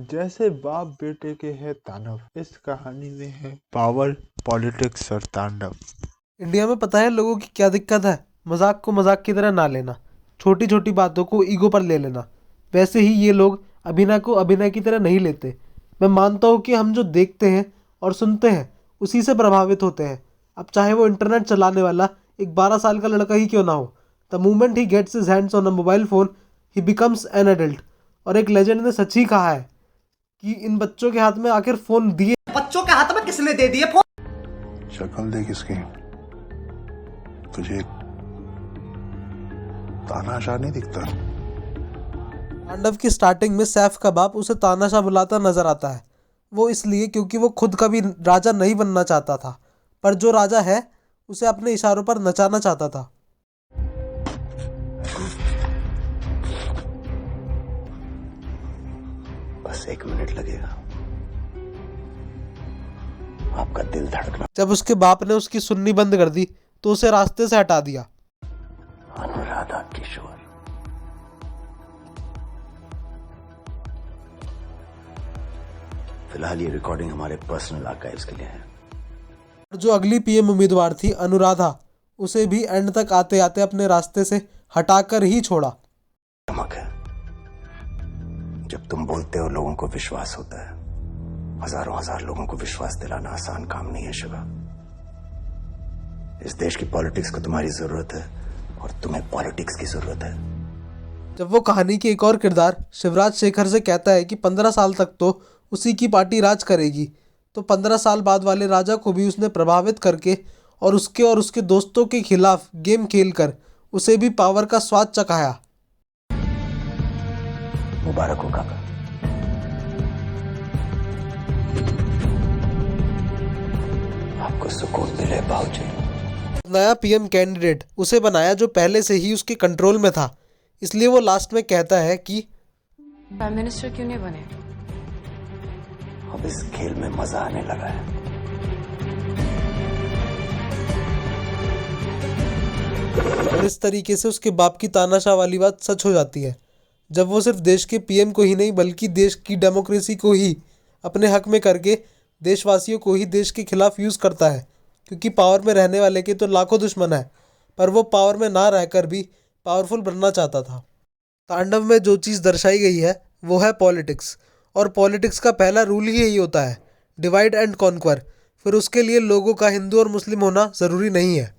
जैसे बाप बेटे के है तांडव, इस कहानी में है पावर, पॉलिटिक्स और तांडव। इंडिया में पता है लोगों की क्या दिक्कत है? मजाक को मजाक की तरह ना लेना, छोटी छोटी बातों को ईगो पर ले लेना। वैसे ही ये लोग अभिनय को अभिनय की तरह नहीं लेते। मैं मानता हूँ कि हम जो देखते हैं और सुनते हैं उसी से प्रभावित होते हैं। अब चाहे वो इंटरनेट चलाने वाला एक 12 साल का लड़का ही क्यों ना हो, the moment he gets his hands on a mobile phone he becomes an adult. और एक लेजेंड ने सच ही कहा है कि इन बच्चों के हाथ में आखिर फोन दिए बच्चों के हाथ में किसने दे दिए फोन? शक्ल देख इसकी, तुझे तानाशाह नहीं दिखता? तांडव की स्टार्टिंग में सैफ का बाप उसे तानाशाह बुलाता नजर आता है। वो इसलिए क्योंकि वो खुद कभी राजा नहीं बनना चाहता था, पर जो राजा है उसे अपने इशारों पर नचाना चाहता था। बस 1 मिनट लगेगा, आपका दिल धड़कना। जब उसके बाप ने उसकी सुननी बंद कर दी तो उसे रास्ते से हटा दिया। अनुराधा किशोर, फिलहाल ये रिकॉर्डिंग हमारे पर्सनल आर्काइव्स के लिए है। जो अगली पीएम उम्मीदवार थी अनुराधा, उसे भी एंड तक आते आते अपने रास्ते से हटाकर ही छोड़ा। चमक है, जब तुम बोलते हो लोगों को विश्वास होता है। हजारों हजार लोगों को विश्वास दिलाना आसान काम नहीं है शिवा। इस देश की पॉलिटिक्स को तुम्हारी जरूरत है और तुम्हें पॉलिटिक्स की जरूरत है। जब वो कहानी के एक और किरदार शिवराज शेखर से कहता है कि 15 साल तक तो उसी की पार्टी राज करेगी, तो 15 साल बाद वाले राजा को भी उसने प्रभावित करके और उसके दोस्तों के खिलाफ गेम खेलकर उसे भी पावर का स्वाद चखाया। मुबारक हो काका। आपको सुकून मिले बाबूजी। नया पीएम कैंडिडेट उसे बनाया जो पहले से ही उसके कंट्रोल में था, इसलिए वो लास्ट में कहता है कि प्राइम मिनिस्टर क्यों नहीं बने? अब इस खेल में मजा आने लगा है। और इस तरीके से उसके बाप की तानाशाह वाली बात सच हो जाती है, जब वो सिर्फ देश के पीएम को ही नहीं बल्कि देश की डेमोक्रेसी को ही अपने हक में करके देशवासियों को ही देश के खिलाफ यूज़ करता है। क्योंकि पावर में रहने वाले के तो लाखों दुश्मन है, पर वो पावर में ना रहकर भी पावरफुल बनना चाहता था। तांडव में जो चीज़ दर्शाई गई है वो है पॉलिटिक्स, और पॉलिटिक्स का पहला रूल ही यही होता है, डिवाइड एंड कॉन्क्वर। फिर उसके लिए लोगों का हिंदू और मुस्लिम होना ज़रूरी नहीं है।